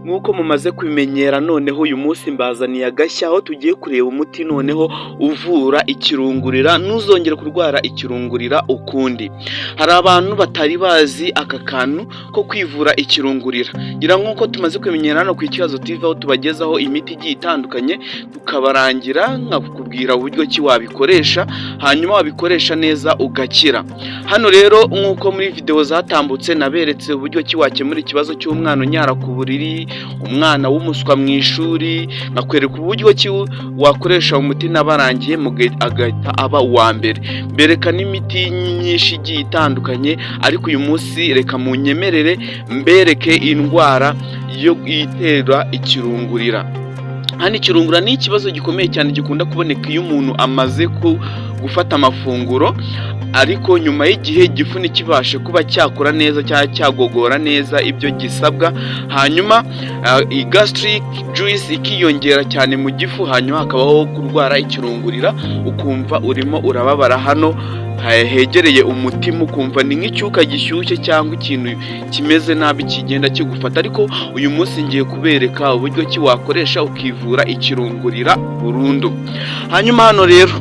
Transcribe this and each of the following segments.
nk'uko mumaze kubimenyera noneho uyu munsi mbazaniye agashya aho tugiye kureba umuti noneho uvura ikirungurira ntuzongere kurwara ikirungurira ukundi. Hari abantu batari bazi aka kantu ko kwivura ikirungurira, ngira nk'uko tumaze kubimenyera hano ku Ikibazo TV aho tubagezaho imiti igiye itandukanye tukabarangira nkakubwira uburyo ki wabikoresha hanyuma wabikoresha neza ugakira. Hano rero nk'uko muri video zatambutse naberetse uburyo ki wakemura ikibazo cy'umwana unyara ku buriri, umwana w'umuswa mu ishuri, nakwereka uburyo ki wakoresha umuti nabarangiye agahita aba uwa mbere. Mbereka n'imiti myinshi igiye itandukanye, ariko uyu munsi reka munyemerere mbereke indwara yo itera ikirungurira. Hano ikirungurira ni ikibazo gikomeye cyane gikunda kuboneka iyo umuntu amaze gufata amafunguro, ariko nyuma y'igihe igifu ntikibashe kuba cyakora neza cyangwa cyagogora neza ibyo gisabwa, hanyuma gastric juice ikiyongera cyane mu gifu, hanyuma hakabaho kurwara ikirungurira ukumva urimo urababara hano hegereye umutima, ukumva ni nk'icyuka gishyushye cyangwa ikintu kimeze nabi kigenda kigufata. Ariko uyu munsi ngiye kubereka uburyo ki wakoresha ukivura ikirungurira burundu. Hanyuma hano rero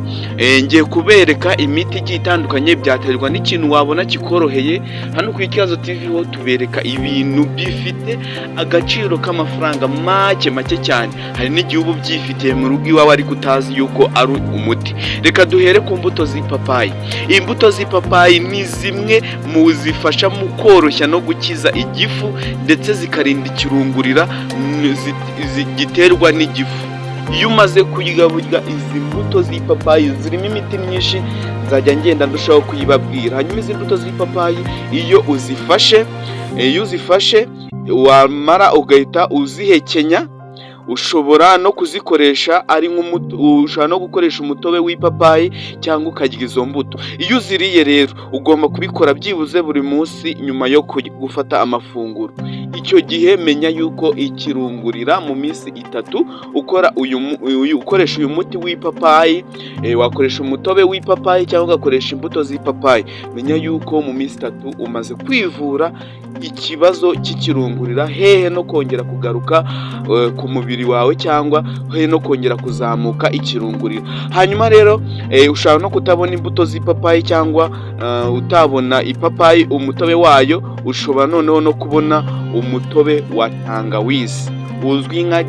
ngiye kubereka imiti igiye itandukanye, byaterwa n'ikintu wabona kikoroheye. Hano ku Ikibazo TV ho tubereka ibintu bifite agaciro k'amafaranga make cyane. Hari n'igihe uba ubyifitiye mu rugo iwawe ariko utazi yuko ari umuti. Reka duhere ku mbuto z'ipapayi. Imbuto z'ipapayi ni zimwe mu zifasha mu koroshya no gukiza igifu ndetse zikarinda ikirungurira giterwa n'igifu. Iyo umaze kurya burya izi mbuto z'ipapayi zirimo imiti myinshi, nzajya ngenda ndushaho kuyibabwira. Hanyuma izi mbuto z'ipapayi iyo uzifashe wamara ugahita uzihekenya, ushobora no kuzikoresha ari ushobora no gukoresha umutobe w'ipapayi cyangwa ukarya izo mbuto. Iyo uziriye rero ugomba kubikora byibuze buri munsi nyuma yo gufata amafunguro. Icyo gihe menya yuko ikirungurira mu minsi 3 ukoresha uyu muti w'ipapayi, wakoresha umutobe w'ipapayi cyangwa ugakoresha imbuto z'ipapayi, menya yuko mu minsi 3 umaze kwivura ikibazo cy'ikirungurira, hehe no kongera kugaruka ku mubiri wawe cyangwa hehe no kongera kuzamuka ikirungurira. Hanyuma rero ushobora no kutabona imbuto z'ipapayi cyangwa utabona ipapayi umutobe wayo, ushobora noneho no kubona umutobe wa tangawizi uzwi nka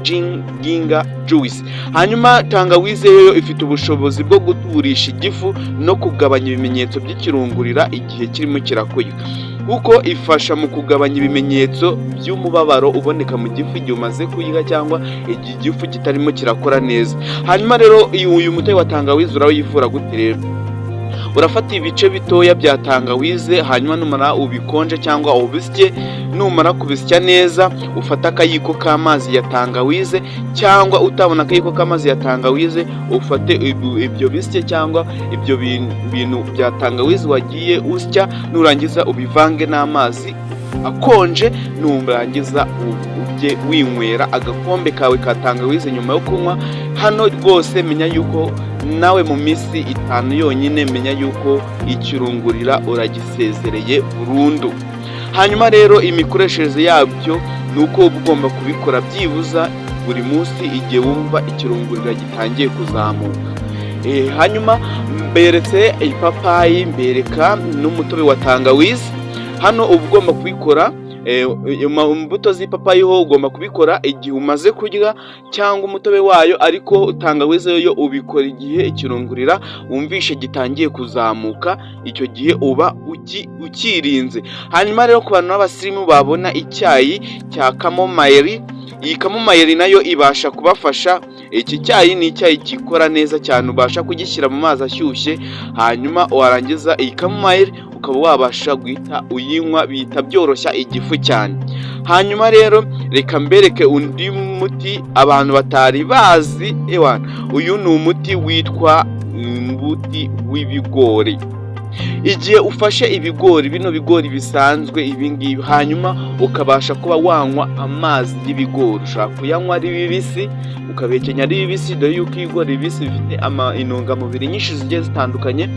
ginger juice. Hanyuma tangawizi yo ifite ubushobozi bwo guturisha igifu no kugabanya ibimenyetso by'ikirungurira igihe kirimo kirakuka, kuko ifasha mu kugabanya ibimenyetso by'umubabaro uboneka mu gifu igihe umaze kuyiha cyangwa igihe igifu kitarimo kirakora neza. Hanyuma rero uyu mutobe wa tangawizi urawivura gute rero? Urafata ibice bitoya bya tangawize, hanyuma numara ubikonje cyangwa ubisye. Numara kubisya neza ufata akayiko k'amazi ya tangawize, cyangwa utabona akayiko k'amazi ya tangawize ufate ibyo bisye cyangwa ibyo bintu bya tangawize wagiye usya, nurangiza ubivange n'amazi akonje, nurangiza ujye winywera agakombe kawe ka tangawize nyuma yo kunywa. Hano rwose menya yuko nawe mu minsi 5 yonyine menya yuko ikirungurira uragisezereye burundu. Hanyuma rero imikoreshereze yabyo ni uko ugomba kubikora byibuza buri munsi igihe wumva ikirungurira gitangiye kuzamuka. Hanyuma mberetse ipapayi, mbereka n'umutobe wa tangawizi. Hano uba ugomba kubikora imbuto z'ipapayi ho ugomba kubikora igihe umaze kurya cyangwa umutobe wayo, ariko tangawizi yo ubikora igihe ikirungurira wumvishe gitangiye kuzamuka, icyo gihe uba ukirinze. Hanyuma rero ku bantu b'abasirimu babona icyayi cya kamomayiri, iyi kamomayiri nayo ibasha kubafasha. Iki cyayi ni icyayi gikora neza cyane, ubasha kugishyira mu mazi ashyushye, hanyuma warangiza iyi kamomayiri ukaba wabasha guhita uyinywa, bihita byoroshya igifu cyane. Hanyuma rero reka mbereke undi muti abantu batari bazi. Uyu ni umuti witwa umuti w'ibigori. Igihe ufashe ibigori, bino bigori bisanzwe ibingibi, hanyuma ukabasha kuba wanywa amazi y'ibigori, ushaka kuyanywa ari bibisi ukabekenya ari bibisi, dore yuko ibigori bibisi bifite intungamubiri nyinshi zigiye zitandukanye.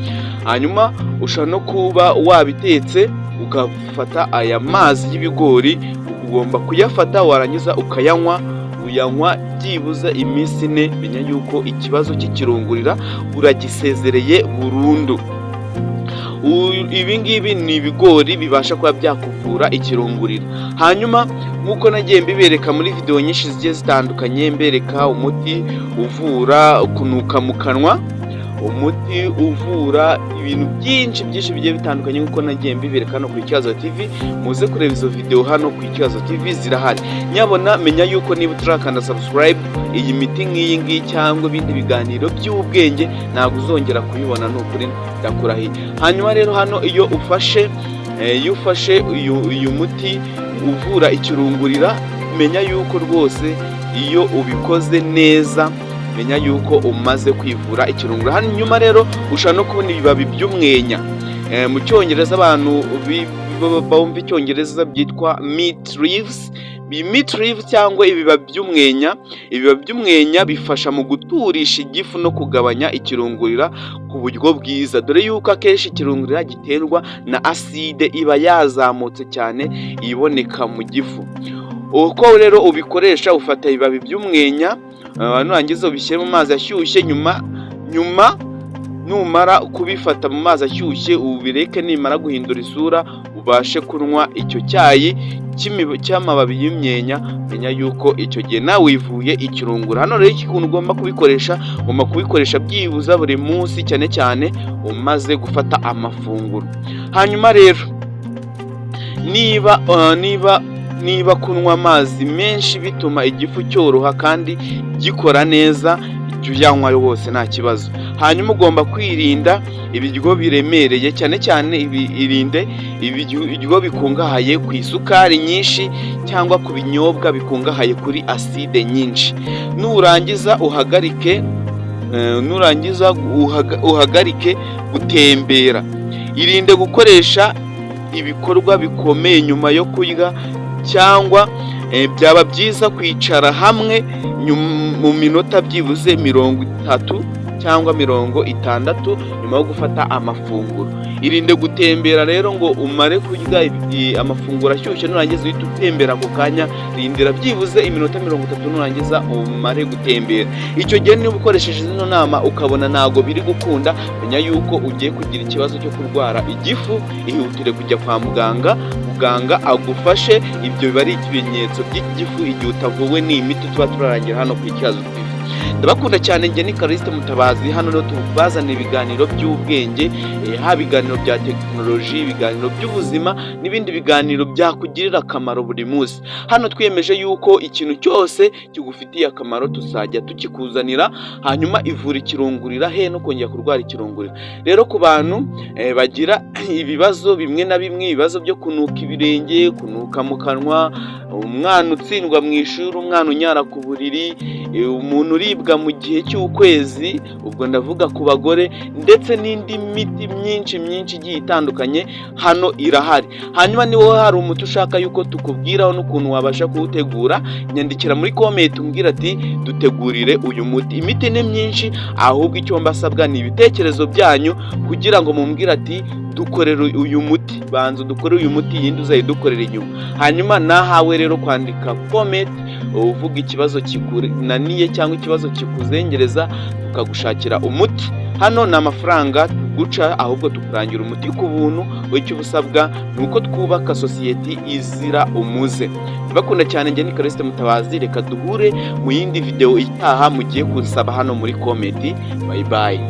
Hanyuma ushobora no kuba wabitetse ugafata aya mazi y'ibigori ugomba kuyafata warangiza ukayanywa, uyanywa byibuze iminsi 4, menya yuko ikibazo cy'ikirungurira uragisezereye burundu. Ibi ngibi ni ibigori bibasha kuba byakuvura ikirungurira. Hanyuma nk'uko nagiye mbibereka muri video nyinshi zigiye zitandukanye, mbereka umuti uvura kunuka mu kanwa, umuti uvura ibintu byinshi bigiye bitandukanye nk'uko nagiye mbibereka hano ku Ikibazo TV. Muze kureba izo video hano ku Ikibazo TV zirahari. Nyabona menya yuko niba utarakanda subscribe, iyi miti nk'iyi ngiyi cyangwa ibindi biganiro by'ubwenge ntabwo uzongera kubibona, n'ukuri ndakurahiye. Hanyuma rero hano iyo ufashe uyu muti uvura ikirungurira, menya yuko rwose iyo ubikoze neza, menya yuko umaze kwivura ikirungurira. Hanyuma rero ushobora no kubona ibibabi by'umwenya. Mu cyongereza abantu bumva icyongereza byitwa mint leaves. Mint leaves cyangwa ibibabi by'umwenya. Ibibabi by'umwenya bifasha mu guturisha igifu no kugabanya ikirungurira ku buryo bwiza, dore yuko akenshi ikirungurira giterwa na acide iba yazamutse cyane iboneka mu gifu. Uko rero ubikoresha, ufata ibibabi by'umwenya, nurangiza ubishyire mu mazi ashyushye, nyuma numara kubifata mu mazi ashyushye ubireke, nimara guhindura isura ubashe kunywa icyo cyayi cy'amababi y'imyenya, menya yuko icyo gihe nawe wivuye ikirungurira. Hano rero ikintu ugomba kubikoresha byibuza buri munsi, cyane cyane umaze gufata amafunguro. Hanyuma rero niba kunywa amazi menshi bituma igifu cyoroha kandi gikora neza, jya uyanywa rwose nta kibazo. Hanyuma ugomba kwirinda ibiryo biremereye, cyane cyane irinde ibiryo bikungahaye ku isukari nyinshi cyangwa ku binyobwa bikungahaye kuri acide nyinshi. Nurangiza uhagarike gutembera. Irinde gukoresha ibikorwa bikomeye nyuma yo kurya, cyangwa byaba byiza kwicara hamwe mu minota byibuze 30 cyangwa 60 nyuma yo gufata amafunguro. Irinde gutembera rero ngo umare kurya amafunguro ashyushye nurangiza uhita utembera ako kanya. Rindira byibuze iminota 30 nurangiza umare gutembera. Icyo gihe niba ukoresheje zino nama ukabona ntago biri gukunda, menya yuko ugiye kugira ikibazo cyo kurwara igifu, ihutire kujya kwa muganga agufashe. Ibyo biba ari ikimenyetso by'igifu igihe utavuwe n'imiti tuba turarangira hano ku Ikibazo TV. Ndabakunda cyane, njye ni Callixte Mutabazi. Hano rero tubazana ibiganiro by'ubwenge, haba ibiganiro bya tekinoloji, ibiganiro by'ubuzima n'ibindi biganiro byakugirira akamaro buri munsi. Hano twiyemeje yuko ikintu cyose kigufitiye akamaro tuzajya tukikuzanira. Hanyuma ivura ikirungurira no kongera kurwara ikirungurira. Rero ku bantu bagira ibibazo bimwe na bimwe, ibibazo byo kunuka ibirenge, kunuka mu kanwa, umwana utsindwa mu ishuri, umwana unyara ku buriri, umuntu uribwa mu gihe cy'ukwezi, ubwo ndavuga ku bagore, ndetse n'indi miti myinshi igiye itandukanye hano irahari. Hanyuma niba hari umuti ushaka yuko tukubwiraho n'ukuntu wabasha kuwutegura, nyandikira muri comment umbwira ati dutegurire uyu muti. Imiti ni myinshi, ahubwo icyo mbasabwa ni ibitekerezo byanyu kugira ngo mumbwire ati dukorere uyu muti, banza dukorere uyu muti, yindi uzayidukorera inyuma. Hanyuma nahawe rero kwandika comment uvuga ikibazo kikunaniye cyangwa ikibazo kikuzengereza, tukagushakira umuti. Hano ni amafaranga tuguca, ahubwo tukurangira umuti ku buntu. Icyo ubusabwa ni uko twubaka sosiyete izira umuze. Ndabakunda cyane, njye ni Callixte Mutabazi. Reka duhure mu yindi video itaha mugiye kunsaba hano muri comment. Bye bye.